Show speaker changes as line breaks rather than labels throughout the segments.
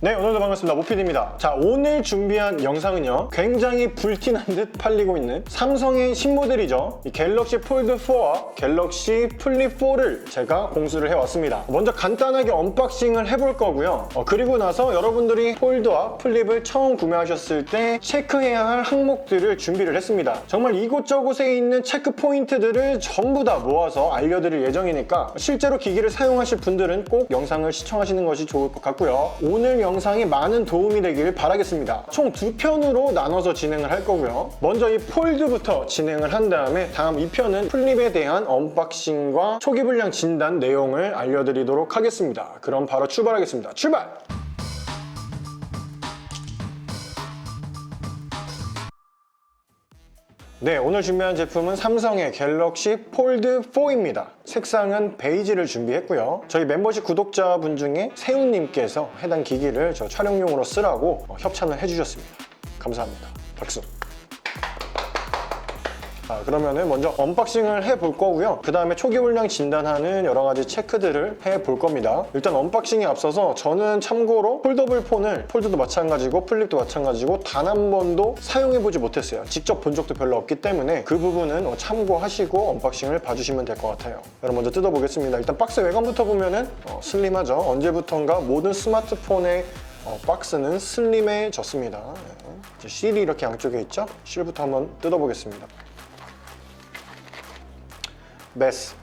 네, 오늘도 반갑습니다. 모피디입니다. 자, 오늘 준비한 영상은요, 굉장히 불티난 듯 팔리고 있는 삼성의 신모델이죠. 이 갤럭시 폴드 4와 갤럭시 플립 4를 제가 공수를 해왔습니다. 먼저 간단하게 언박싱을 해볼 거고요. 그리고 나서 여러분들이 폴드와 플립을 처음 구매하셨을 때 체크해야 할 항목들을 준비를 했습니다. 정말 이곳저곳에 있는 체크 포인트들을 전부 다 모아서 알려드릴 예정이니까 실제로 기기를 사용하실 분들은 꼭 영상을 시청하시는 것이 좋을 것 같고요. 오늘 영상이 많은 도움이 되길 바라겠습니다. 총 2편으로 나눠서 진행을 할 거고요. 먼저 이 폴드부터 진행을 한 다음에 다음 2편은 플립에 대한 언박싱과 초기 불량 진단 내용을 알려드리도록 하겠습니다. 그럼 바로 출발하겠습니다. 출발! 네, 오늘 준비한 제품은 삼성의 갤럭시 폴드 4입니다. 색상은 베이지를 준비했고요. 저희 멤버십 구독자분 중에 세훈님께서 해당 기기를 저 촬영용으로 쓰라고 협찬을 해주셨습니다. 감사합니다. 박수. 그러면은 먼저 언박싱을 해볼 거고요. 그 다음에 초기 불량 진단하는 여러 가지 체크들을 해볼 겁니다. 일단 언박싱에 앞서서 저는 참고로 폴더블 폰을 폴드도 마찬가지고 플립도 마찬가지고 단 한 번도 사용해보지 못했어요. 직접 본 적도 별로 없기 때문에 그 부분은 참고하시고 언박싱을 봐주시면 될 것 같아요. 그럼 먼저 뜯어보겠습니다. 일단 박스 외관부터 보면은 슬림하죠. 언제부턴가 모든 스마트폰의 박스는 슬림해졌습니다. 실이 이렇게 양쪽에 있죠? 실부터 한번 뜯어보겠습니다. 메스.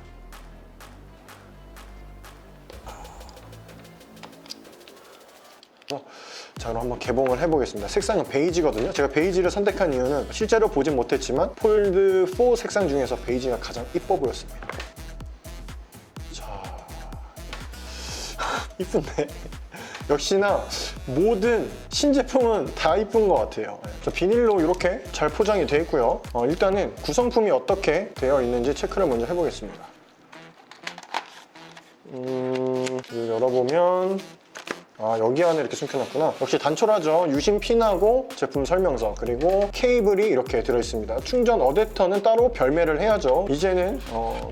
자, 그럼 한번 개봉을 해보겠습니다. 색상은 베이지거든요. 제가 베이지를 선택한 이유는 실제로 보진 못했지만 폴드 4 색상 중에서 베이지가 가장 이뻐 보였습니다. 자, 이쁜데? 역시나 모든 신제품은 다 이쁜 것 같아요. 비닐로 이렇게 잘 포장이 되어 있고요. 일단은 구성품이 어떻게 되어 있는지 체크를 먼저 해보겠습니다. 이걸 열어보면 여기 안에 이렇게 숨겨놨구나. 역시 단촐하죠. 유심 핀하고 제품 설명서, 그리고 케이블이 이렇게 들어있습니다. 충전 어댑터는 따로 별매를 해야죠. 이제는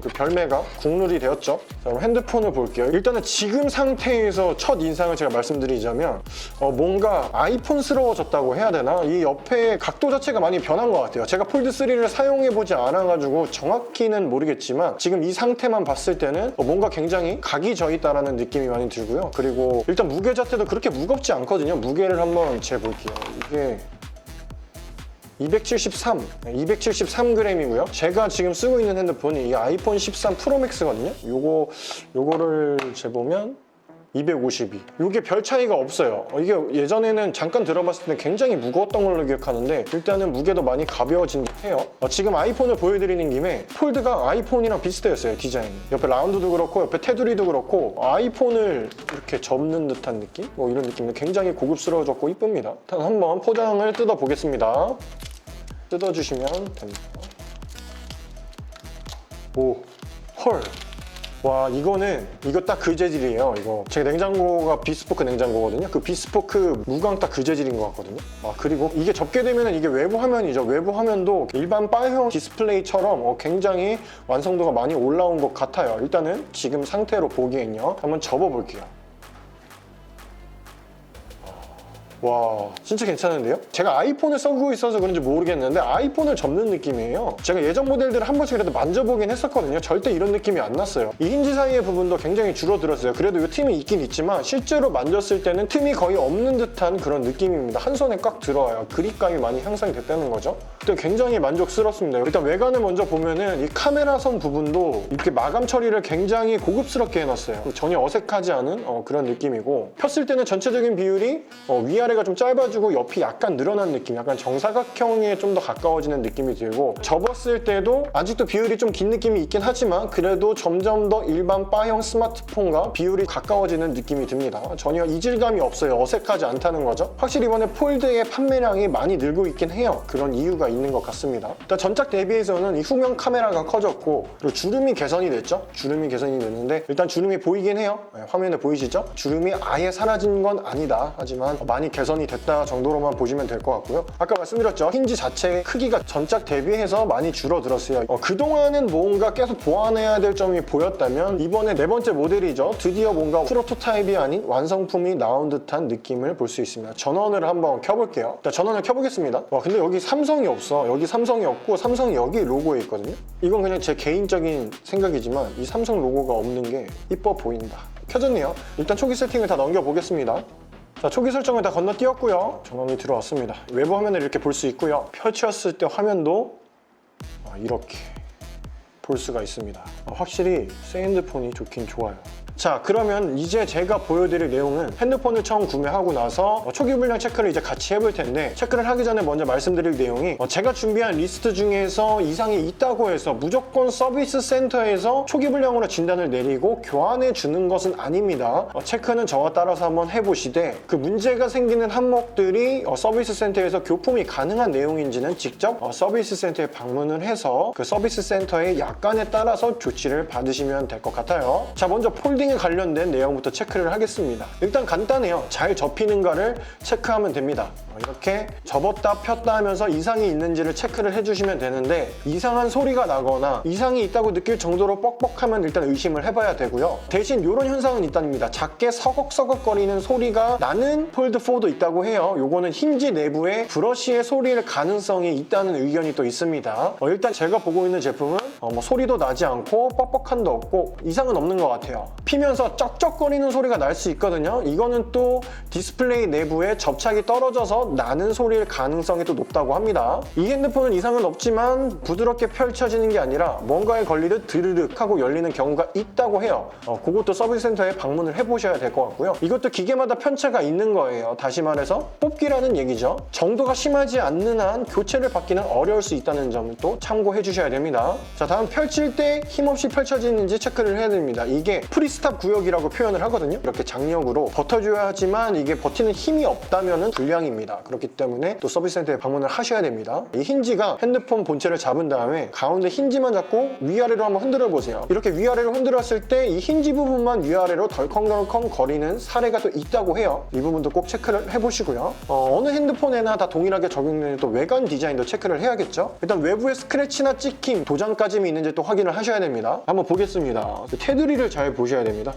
그 별매가 국룰이 되었죠. 자, 그럼 핸드폰을 볼게요. 일단은 지금 상태에서 첫 인상을 제가 말씀드리자면 뭔가 아이폰스러워졌다고 해야 되나? 이 옆에 각도 자체가 많이 변한 것 같아요. 제가 폴드3를 사용해보지 않아가지고 정확히는 모르겠지만 지금 이 상태만 봤을 때는 뭔가 굉장히 각이 져 있다는 느낌이 많이 들고요. 그리고 일단 무게 자체도 그렇게 무겁지 않거든요. 무게를 한번 재볼게요. 이게 273g이고요. 제가 지금 쓰고 있는 핸드폰이 이 아이폰 13 프로맥스거든요. 요거를 재보면 252. 이게 별 차이가 없어요. 이게 예전에는 잠깐 들어봤을 때 굉장히 무거웠던 걸로 기억하는데 일단은 무게도 많이 가벼워진 듯 해요. 지금 아이폰을 보여드리는 김에 폴드가 아이폰이랑 비슷했어요, 디자인이. 옆에 라운드도 그렇고 옆에 테두리도 그렇고 아이폰을 이렇게 접는 듯한 느낌? 이런 느낌인데 굉장히 고급스러워졌고 이쁩니다. 일단 한번 포장을 뜯어보겠습니다. 뜯어주시면 됩니다. 오, 헐. 와, 이거 딱 그 재질이에요. 이거 제가 냉장고가 비스포크 냉장고거든요. 그 비스포크 무광 딱 그 재질인 것 같거든요. 그리고 이게 접게 되면 이게 외부 화면이죠. 외부 화면도 일반 바형 디스플레이처럼 굉장히 완성도가 많이 올라온 것 같아요. 일단은 지금 상태로 보기엔요. 한번 접어볼게요. 와, 진짜 괜찮은데요? 제가 아이폰을 쓰고 있어서 그런지 모르겠는데 아이폰을 접는 느낌이에요. 제가 예전 모델들을 한 번씩 그래도 만져보긴 했었거든요. 절대 이런 느낌이 안 났어요. 이 힌지 사이의 부분도 굉장히 줄어들었어요. 그래도 이 틈이 있긴 있지만 실제로 만졌을 때는 틈이 거의 없는 듯한 그런 느낌입니다. 한 손에 꽉 들어와요. 그립감이 많이 향상이 됐다는 거죠. 일단 굉장히 만족스럽습니다. 일단 외관을 먼저 보면은 이 카메라 선 부분도 이렇게 마감 처리를 굉장히 고급스럽게 해놨어요. 전혀 어색하지 않은 그런 느낌이고, 폈을 때는 전체적인 비율이 위아래가 좀 짧아지고 옆이 약간 늘어난 느낌, 약간 정사각형에 좀 더 가까워지는 느낌이 들고, 접었을 때도 아직도 비율이 좀 긴 느낌이 있긴 하지만 그래도 점점 더 일반 바형 스마트폰과 비율이 가까워지는 느낌이 듭니다. 전혀 이질감이 없어요. 어색하지 않다는 거죠. 확실히 이번에 폴드의 판매량이 많이 늘고 있긴 해요. 그런 이유가 있는 것 같습니다. 일단 전작 대비해서는 이 후면 카메라가 커졌고, 그리고 주름이 개선이 됐죠. 주름이 개선이 됐는데 일단 주름이 보이긴 해요. 화면에 보이시죠? 주름이 아예 사라진 건 아니다. 하지만 많이 개선이 됐다 정도로만 보시면 될 것 같고요. 아까 말씀드렸죠. 힌지 자체의 크기가 전작 대비해서 많이 줄어들었어요. 그동안은 뭔가 계속 보완해야 될 점이 보였다면 이번에 네 번째 모델이죠. 드디어 뭔가 프로토타입이 아닌 완성품이 나온 듯한 느낌을 볼 수 있습니다. 전원을 한번 켜볼게요. 일단 전원을 켜보겠습니다. 와, 근데 여기 삼성이 없어. 여기 삼성이 없고 삼성이 여기 로고에 있거든요. 이건 그냥 제 개인적인 생각이지만 이 삼성 로고가 없는 게 이뻐 보인다. 켜졌네요. 일단 초기 세팅을 다 넘겨보겠습니다. 자, 초기 설정을 다 건너뛰었고요. 전원이 들어왔습니다. 외부 화면을 이렇게 볼 수 있고요. 펼쳤을 때 화면도 이렇게 볼 수가 있습니다. 확실히 새 핸드폰이 좋긴 좋아요. 자, 그러면 이제 제가 보여드릴 내용은 핸드폰을 처음 구매하고 나서 초기 불량 체크를 이제 같이 해볼 텐데, 체크를 하기 전에 먼저 말씀드릴 내용이 제가 준비한 리스트 중에서 이상이 있다고 해서 무조건 서비스 센터에서 초기 불량으로 진단을 내리고 교환해 주는 것은 아닙니다. 체크는 저와 따라서 한번 해보시되 그 문제가 생기는 항목들이 서비스 센터에서 교품이 가능한 내용인지는 직접 서비스 센터에 방문을 해서 그 서비스 센터의 약관에 따라서 조치를 받으시면 될 것 같아요. 자, 먼저 폴딩 에 관련된 내용부터 체크를 하겠습니다. 일단 간단해요. 잘 접히는가를 체크하면 됩니다. 이렇게 접었다 폈다 하면서 이상이 있는지를 체크를 해주시면 되는데, 이상한 소리가 나거나 이상이 있다고 느낄 정도로 뻑뻑하면 일단 의심을 해봐야 되고요. 대신 이런 현상은 있답니다. 작게 서걱서걱거리는 소리가 나는 폴드4도 있다고 해요. 요거는 힌지 내부에 브러쉬의 소리일 가능성이 있다는 의견이 또 있습니다. 일단 제가 보고 있는 제품은 소리도 나지 않고 뻑뻑함도 없고 이상은 없는 것 같아요. 피면서 쩍쩍거리는 소리가 날 수 있거든요. 이거는 또 디스플레이 내부에 접착이 떨어져서 나는 소리일 가능성이 또 높다고 합니다. 이 핸드폰은 이상은 없지만 부드럽게 펼쳐지는 게 아니라 뭔가에 걸리듯 드르륵 하고 열리는 경우가 있다고 해요. 그것도 서비스 센터에 방문을 해보셔야 될 것 같고요. 이것도 기계마다 편차가 있는 거예요. 다시 말해서 뽑기라는 얘기죠. 정도가 심하지 않는 한 교체를 받기는 어려울 수 있다는 점을 또 참고해 주셔야 됩니다. 자, 다음 펼칠 때 힘없이 펼쳐지는지 체크를 해야 됩니다. 이게 프리스탑 구역이라고 표현을 하거든요. 이렇게 장력으로 버텨줘야 하지만 이게 버티는 힘이 없다면 불량입니다. 그렇기 때문에 또 서비스 센터에 방문을 하셔야 됩니다. 이 힌지가 핸드폰 본체를 잡은 다음에 가운데 힌지만 잡고 위아래로 한번 흔들어 보세요. 이렇게 위아래로 흔들었을 때 이 힌지 부분만 위아래로 덜컹덜컹 거리는 사례가 또 있다고 해요. 이 부분도 꼭 체크를 해보시고요. 어느 핸드폰에나 다 동일하게 적용되는 또 외관 디자인도 체크를 해야겠죠. 일단 외부에 스크래치나 찍힘, 도장까짐이 있는지 또 확인을 하셔야 됩니다. 한번 보겠습니다. 테두리를 잘 보셔야 됩니다.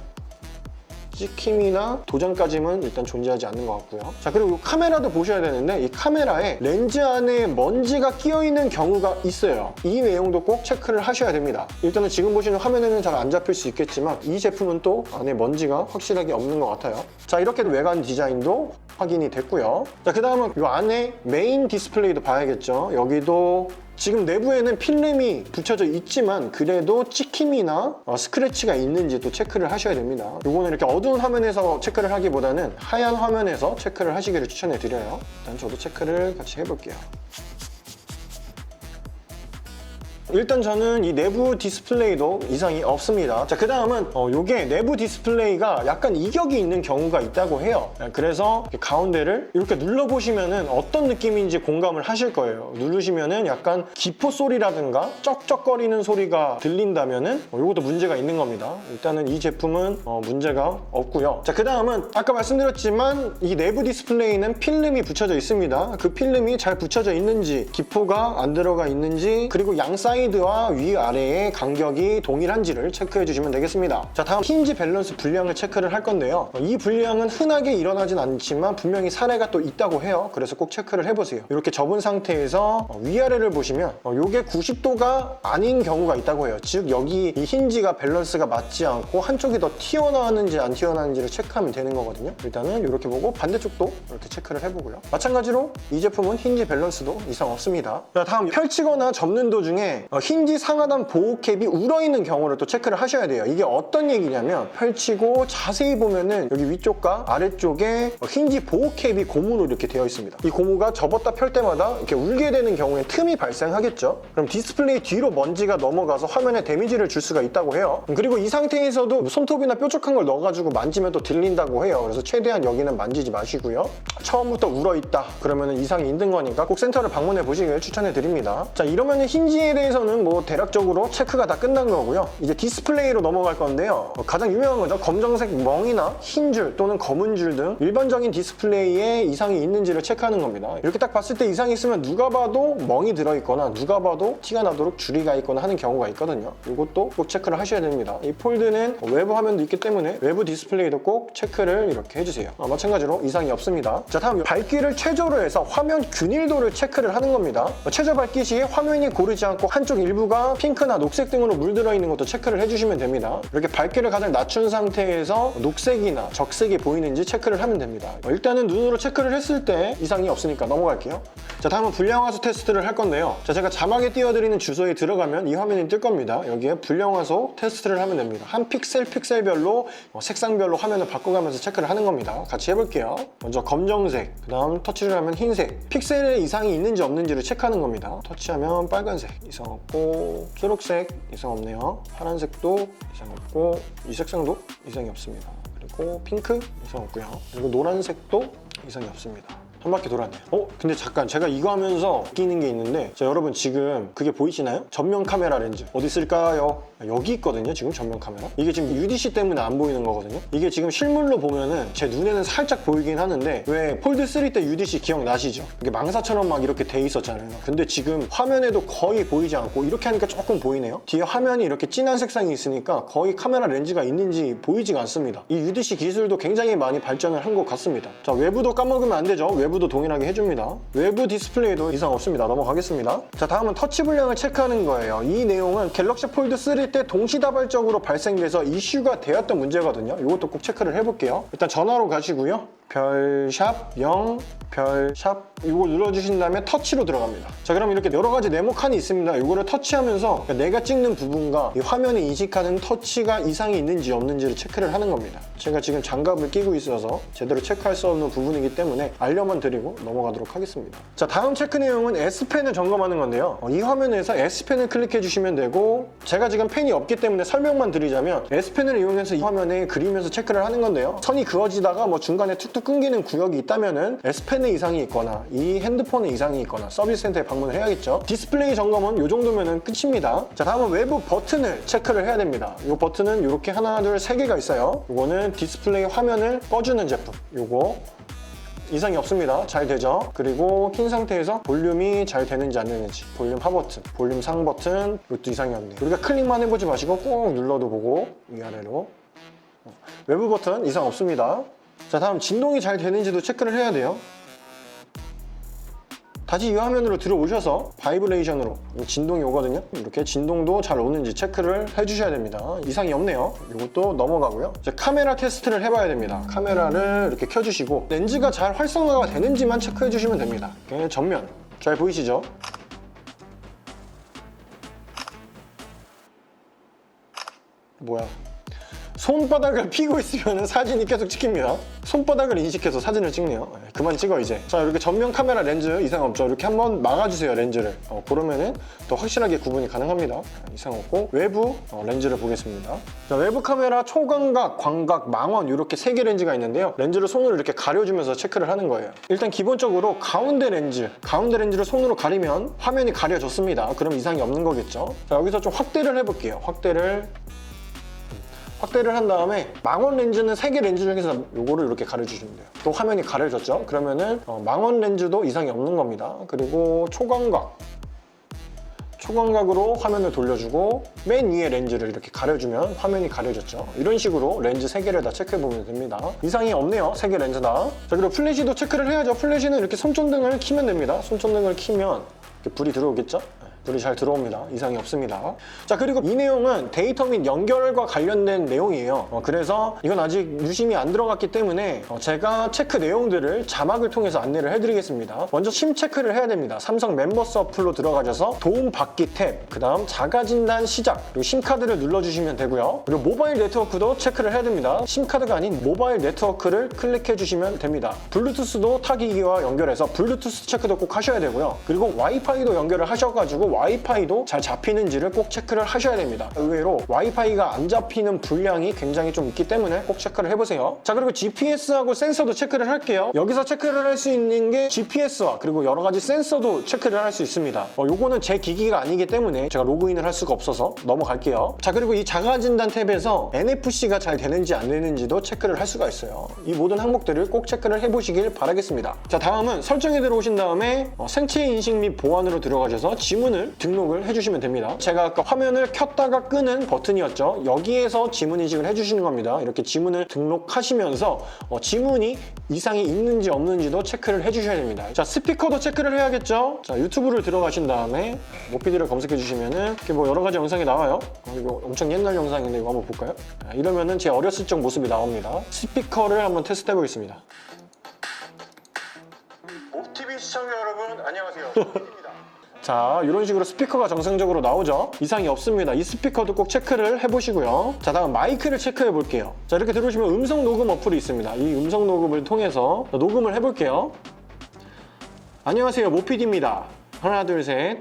찍힘이나 도장까지는 일단 존재하지 않는 것 같고요. 자, 그리고 카메라도 보셔야 되는데 이 카메라에 렌즈 안에 먼지가 끼어있는 경우가 있어요. 이 내용도 꼭 체크를 하셔야 됩니다. 일단은 지금 보시는 화면에는 잘 안 잡힐 수 있겠지만 이 제품은 또 안에 먼지가 확실하게 없는 것 같아요. 자, 이렇게 외관 디자인도 확인이 됐고요. 자, 그 다음은 이 안에 메인 디스플레이도 봐야겠죠. 여기도 지금 내부에는 필름이 붙여져 있지만 그래도 찍힘이나 스크래치가 있는지 또 체크를 하셔야 됩니다. 이거는 이렇게 어두운 화면에서 체크를 하기보다는 하얀 화면에서 체크를 하시기를 추천해 드려요. 일단 저도 체크를 같이 해볼게요. 일단 저는 이 내부 디스플레이도 이상이 없습니다. 자, 그 다음은 요게 내부 디스플레이가 약간 이격이 있는 경우가 있다고 해요. 그래서 가운데를 이렇게 눌러보시면은 어떤 느낌인지 공감을 하실 거예요. 누르시면은 약간 기포 소리라든가 쩍쩍거리는 소리가 들린다면은 요것도 문제가 있는 겁니다. 일단은 이 제품은 문제가 없고요. 자, 그 다음은 아까 말씀드렸지만 이 내부 디스플레이는 필름이 붙여져 있습니다. 그 필름이 잘 붙여져 있는지, 기포가 안 들어가 있는지, 그리고 양 사이드와 위아래의 간격이 동일한지를 체크해 주시면 되겠습니다. 자, 다음 힌지 밸런스 불량을 체크를 할 건데요. 이 불량은 흔하게 일어나진 않지만 분명히 사례가 또 있다고 해요. 그래서 꼭 체크를 해보세요. 이렇게 접은 상태에서 위아래를 보시면 이게 90도가 아닌 경우가 있다고 해요. 즉 여기 이 힌지가 밸런스가 맞지 않고 한쪽이 더 튀어나왔는지 안 튀어나왔는지를 체크하면 되는 거거든요. 일단은 이렇게 보고 반대쪽도 이렇게 체크를 해보고요. 마찬가지로 이 제품은 힌지 밸런스도 이상 없습니다. 자, 다음 펼치거나 접는 도중에 힌지 상하단 보호캡이 울어있는 경우를 또 체크를 하셔야 돼요. 이게 어떤 얘기냐면 펼치고 자세히 보면은 여기 위쪽과 아래쪽에 힌지 보호캡이 고무로 이렇게 되어 있습니다. 이 고무가 접었다 펼 때마다 이렇게 울게 되는 경우에 틈이 발생하겠죠. 그럼 디스플레이 뒤로 먼지가 넘어가서 화면에 데미지를 줄 수가 있다고 해요. 그리고 이 상태에서도 손톱이나 뾰족한 걸 넣어가지고 만지면 또 들린다고 해요. 그래서 최대한 여기는 만지지 마시고요. 처음부터 울어있다 그러면 이상이 있는 거니까 꼭 센터를 방문해 보시길 추천해 드립니다. 자, 이러면 힌지에 대해서 여기서는 뭐 대략적으로 체크가 다 끝난 거고요. 이제 디스플레이로 넘어갈 건데요. 가장 유명한 거죠. 검정색 멍이나 흰 줄 또는 검은 줄 등 일반적인 디스플레이에 이상이 있는지를 체크하는 겁니다. 이렇게 딱 봤을 때 이상이 있으면 누가 봐도 멍이 들어있거나 누가 봐도 티가 나도록 줄이 가 있거나 하는 경우가 있거든요. 이것도 꼭 체크를 하셔야 됩니다. 이 폴드는 외부 화면도 있기 때문에 외부 디스플레이도 꼭 체크를 이렇게 해주세요. 마찬가지로 이상이 없습니다. 자, 다음 밝기를 최저로 해서 화면 균일도를 체크를 하는 겁니다. 최저 밝기 시에 화면이 고르지 않고 한쪽 일부가 핑크나 녹색 등으로 물들어 있는 것도 체크를 해주시면 됩니다. 이렇게 밝기를 가장 낮춘 상태에서 녹색이나 적색이 보이는지 체크를 하면 됩니다. 일단은 눈으로 체크를 했을 때 이상이 없으니까 넘어갈게요. 자, 다음은 불량화소 테스트를 할 건데요. 자, 제가 자막에 띄워드리는 주소에 들어가면 이 화면이 뜰 겁니다. 여기에 불량화소 테스트를 하면 됩니다. 한 픽셀별로 색상별로 화면을 바꿔가면서 체크를 하는 겁니다. 같이 해볼게요. 먼저 검정색, 그 다음 터치를 하면 흰색. 픽셀에 이상이 있는지 없는지를 체크하는 겁니다. 터치하면 빨간색, 이상 없고, 초록색, 이상 없네요. 파란색도 이상 없고, 이 색상도 이상이 없습니다. 그리고 핑크, 이상 없고요. 그리고 노란색도 이상이 없습니다. 한 바퀴 돌았네요. 근데 잠깐 제가 이거 하면서 느끼는 게 있는데, 자, 여러분 지금 그게 보이시나요? 전면 카메라 렌즈 어디 있을까요? 여기 있거든요. 지금 전면 카메라. 이게 지금 UDC 때문에 안 보이는 거거든요. 이게 지금 실물로 보면은 제 눈에는 살짝 보이긴 하는데, 왜 폴드 3 때 UDC 기억나시죠? 이게 망사처럼 막 이렇게 돼 있었잖아요. 근데 지금 화면에도 거의 보이지 않고 이렇게 하니까 조금 보이네요. 뒤에 화면이 이렇게 진한 색상이 있으니까 거의 카메라 렌즈가 있는지 보이지가 않습니다. 이 UDC 기술도 굉장히 많이 발전을 한 것 같습니다. 자, 외부도 까먹으면 안 되죠. 외부도 동일하게 해줍니다. 외부 디스플레이도 이상 없습니다. 넘어가겠습니다. 자, 다음은 터치 불량을 체크하는 거예요. 이 내용은 갤럭시 폴드 3 때 동시다발적으로 발생돼서 이슈가 되었던 문제거든요. 이것도 꼭 체크를 해볼게요. 일단 전화로 가시고요. 별샵 0 별샵 이거 눌러주신 다음에 터치로 들어갑니다. 자, 그럼 이렇게 여러 가지 네모 칸이 있습니다. 이거를 터치하면서 내가 찍는 부분과 이 화면에 인식하는 터치가 이상이 있는지 없는지를 체크를 하는 겁니다. 제가 지금 장갑을 끼고 있어서 제대로 체크할 수 없는 부분이기 때문에 알려만 드리고 넘어가도록 하겠습니다. 자, 다음 체크 내용은 S펜을 점검하는 건데요. 이 화면에서 S펜을 클릭해 주시면 되고, 제가 지금 펜이 없기 때문에 설명만 드리자면 S펜을 이용해서 이 화면에 그리면서 체크를 하는 건데요. 선이 그어지다가 뭐 중간에 툭툭 끊기는 구역이 있다면은 S펜에 이상이 있거나 이 핸드폰에 이상이 있거나 서비스 센터에 방문을 해야겠죠. 디스플레이 점검은 이 정도면 끝입니다. 자, 다음은 외부 버튼을 체크를 해야 됩니다. 이 버튼은 이렇게 하나, 둘, 세 개가 있어요. 이거는 디스플레이 화면을 꺼주는 제품. 이거 이상이 없습니다. 잘 되죠? 그리고 킨 상태에서 볼륨이 잘 되는지 안 되는지, 볼륨 하 버튼, 볼륨 상 버튼, 이것도 이상이 없네요. 우리가 클릭만 해보지 마시고 꼭 눌러도 보고 위아래로. 외부 버튼 이상 없습니다. 자, 다음 진동이 잘 되는지도 체크를 해야 돼요. 다시 이 화면으로 들어오셔서 바이브레이션으로 진동이 오거든요. 이렇게 진동도 잘 오는지 체크를 해주셔야 됩니다. 이상이 없네요. 이것도 넘어가고요. 이제 카메라 테스트를 해봐야 됩니다. 카메라를 이렇게 켜주시고 렌즈가 잘 활성화가 되는지만 체크해 주시면 됩니다. 이렇게 전면 잘 보이시죠? 뭐야? 손바닥을 피고 있으면 사진이 계속 찍힙니다. 손바닥을 인식해서 사진을 찍네요. 그만 찍어 이제. 자, 이렇게 전면 카메라 렌즈 이상 없죠? 이렇게 한번 막아주세요, 렌즈를. 그러면은 더 확실하게 구분이 가능합니다. 이상 없고 외부 렌즈를 보겠습니다. 자, 외부 카메라 초광각, 광각, 망원 이렇게 세 개 렌즈가 있는데요. 렌즈를 손으로 이렇게 가려주면서 체크를 하는 거예요. 일단 기본적으로 가운데 렌즈를 손으로 가리면 화면이 가려졌습니다. 그럼 이상이 없는 거겠죠? 자, 여기서 좀 확대를 해볼게요. 확대를 한 다음에 망원 렌즈는 3개 렌즈 중에서 요거를 이렇게 가려주시면 돼요. 또 화면이 가려졌죠? 그러면은 망원 렌즈도 이상이 없는 겁니다. 그리고 초광각으로 화면을 돌려주고 맨 위에 렌즈를 이렇게 가려주면 화면이 가려졌죠. 이런 식으로 렌즈 3개를 다 체크해보면 됩니다. 이상이 없네요. 3개 렌즈 다. 자, 그리고 플래시도 체크를 해야죠. 플래시는 이렇게 손전등을 켜면 됩니다. 손전등을 켜면 이렇게 불이 들어오겠죠? 불이 잘 들어옵니다. 이상이 없습니다. 자, 그리고 이 내용은 데이터 및 연결과 관련된 내용이에요. 그래서 이건 아직 유심히 안 들어갔기 때문에 제가 체크 내용들을 자막을 통해서 안내를 해드리겠습니다. 먼저 심 체크를 해야 됩니다. 삼성 멤버스 어플로 들어가셔서 도움 받기 탭, 그 다음 자가진단 시작, 그리고 심카드를 눌러주시면 되고요. 그리고 모바일 네트워크도 체크를 해야 됩니다. 심카드가 아닌 모바일 네트워크를 클릭해 주시면 됩니다. 블루투스도 타기기와 연결해서 블루투스 체크도 꼭 하셔야 되고요. 그리고 와이파이도 연결을 하셔가지고 와이파이도 잘 잡히는지를 꼭 체크를 하셔야 됩니다. 의외로 와이파이가 안 잡히는 불량이 굉장히 좀 있기 때문에 꼭 체크를 해보세요. 자, 그리고 GPS하고 센서도 체크를 할게요. 여기서 체크를 할 수 있는 게 GPS와 그리고 여러 가지 센서도 체크를 할 수 있습니다. 요거는 제 기기가 아니기 때문에 제가 로그인을 할 수가 없어서 넘어갈게요. 자, 그리고 이 자가진단 탭에서 NFC가 잘 되는지 안 되는지도 체크를 할 수가 있어요. 이 모든 항목들을 꼭 체크를 해보시길 바라겠습니다. 자, 다음은 설정에 들어오신 다음에 생체 인식 및 보안으로 들어가셔서 지문을 등록을 해주시면 됩니다. 제가 아까 화면을 켰다가 끄는 버튼이었죠. 여기에서 지문 인식을 해주시는 겁니다. 이렇게 지문을 등록하시면서 지문이 이상이 있는지 없는지도 체크를 해주셔야 됩니다. 자, 스피커도 체크를 해야겠죠. 자, 유튜브를 들어가신 다음에 모피디를 검색해 주시면은 이렇게 뭐 여러 가지 영상이 나와요. 이거 엄청 옛날 영상인데 이거 한번 볼까요? 이러면은 제 어렸을 적 모습이 나옵니다. 스피커를 한번 테스트 해보겠습니다. 모피TV 시청자 여러분, 안녕하세요. 모피디입니다. 자, 이런 식으로 스피커가 정상적으로 나오죠. 이상이 없습니다. 이 스피커도 꼭 체크를 해보시고요. 자, 다음 마이크를 체크해 볼게요. 자, 이렇게 들어오시면 음성 녹음 어플이 있습니다. 이 음성 녹음을 통해서 녹음을 해볼게요. 안녕하세요, 모피디입니다. 하나, 둘, 셋.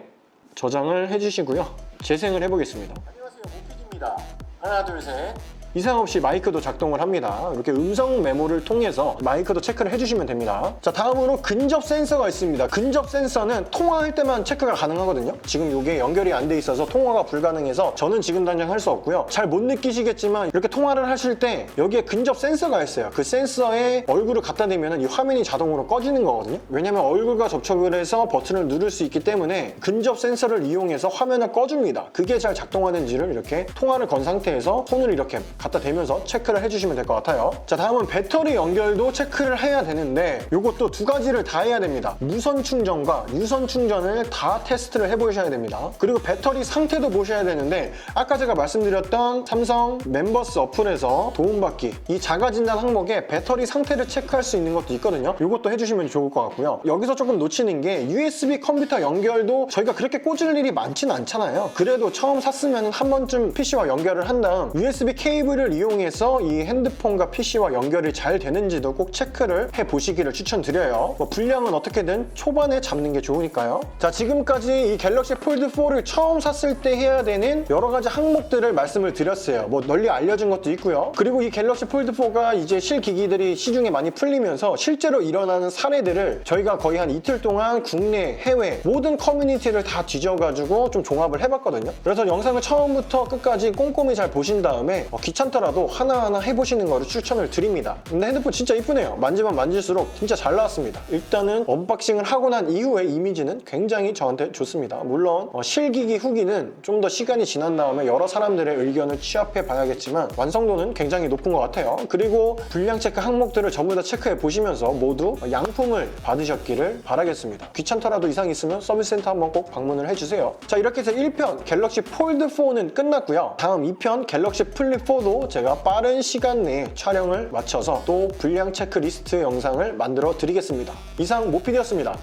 저장을 해주시고요. 재생을 해보겠습니다. 안녕하세요, 모피디입니다. 하나, 둘, 셋. 이상 없이 마이크도 작동을 합니다. 이렇게 음성 메모를 통해서 마이크도 체크를 해주시면 됩니다. 자, 다음으로 근접 센서가 있습니다. 근접 센서는 통화할 때만 체크가 가능하거든요. 지금 이게 연결이 안 돼 있어서 통화가 불가능해서 저는 지금 당장 할 수 없고요. 잘 못 느끼시겠지만 이렇게 통화를 하실 때 여기에 근접 센서가 있어요. 그 센서에 얼굴을 갖다 대면 이 화면이 자동으로 꺼지는 거거든요. 왜냐면 얼굴과 접촉을 해서 버튼을 누를 수 있기 때문에 근접 센서를 이용해서 화면을 꺼줍니다. 그게 잘 작동하는지를 이렇게 통화를 건 상태에서 손을 이렇게 갖다 대면서 체크를 해주시면 될 것 같아요. 자, 다음은 배터리 연결도 체크를 해야 되는데 이것도 두 가지를 다 해야 됩니다. 무선 충전과 유선 충전을 다 테스트를 해보셔야 됩니다. 그리고 배터리 상태도 보셔야 되는데 아까 제가 말씀드렸던 삼성 멤버스 어플에서 도움받기 이 자가진단 항목에 배터리 상태를 체크할 수 있는 것도 있거든요. 이것도 해주시면 좋을 것 같고요. 여기서 조금 놓치는 게 USB 컴퓨터 연결도 저희가 그렇게 꽂을 일이 많지는 않잖아요. 그래도 처음 샀으면 한 번쯤 PC와 연결을 한 다음 USB 케이블을 이용해서 이 핸드폰과 PC와 연결이 잘 되는지도 꼭 체크를 해보시기를 추천드려요. 불량은 어떻게든 초반에 잡는 게 좋으니까요. 자, 지금까지 이 갤럭시 폴드 4를 처음 샀을 때 해야 되는 여러 가지 항목들을 말씀을 드렸어요. 뭐 널리 알려진 것도 있고요. 그리고 이 갤럭시 폴드 4가 이제 실기기들이 시중에 많이 풀리면서 실제로 일어나는 사례들을 저희가 거의 한 이틀 동안 국내, 해외 모든 커뮤니티를 다 뒤져가지고 좀 종합을 해봤거든요. 그래서 영상을 처음부터 끝까지 꼼꼼히 잘 보신 다음에 귀찮더라도 하나하나 해보시는 거를 추천을 드립니다. 근데 핸드폰 진짜 이쁘네요. 만지면 만질수록 진짜 잘 나왔습니다. 일단은 언박싱을 하고 난 이후의 이미지는 굉장히 저한테 좋습니다. 물론 실기기 후기는 좀 더 시간이 지난 다음에 여러 사람들의 의견을 취합해 봐야겠지만 완성도는 굉장히 높은 것 같아요. 그리고 불량 체크 항목들을 전부 다 체크해 보시면서 모두 양품을 받으셨기를 바라겠습니다. 귀찮더라도 이상 있으면 서비스 센터 한번 꼭 방문을 해주세요. 자, 이렇게 해서 1편 갤럭시 폴드 4는 끝났고요. 다음 2편 갤럭시 플립 4도 제가 빠른 시간 내에 촬영을 마쳐서 또 불량 체크리스트 영상을 만들어 드리겠습니다. 이상 모피디였습니다.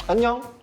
안녕.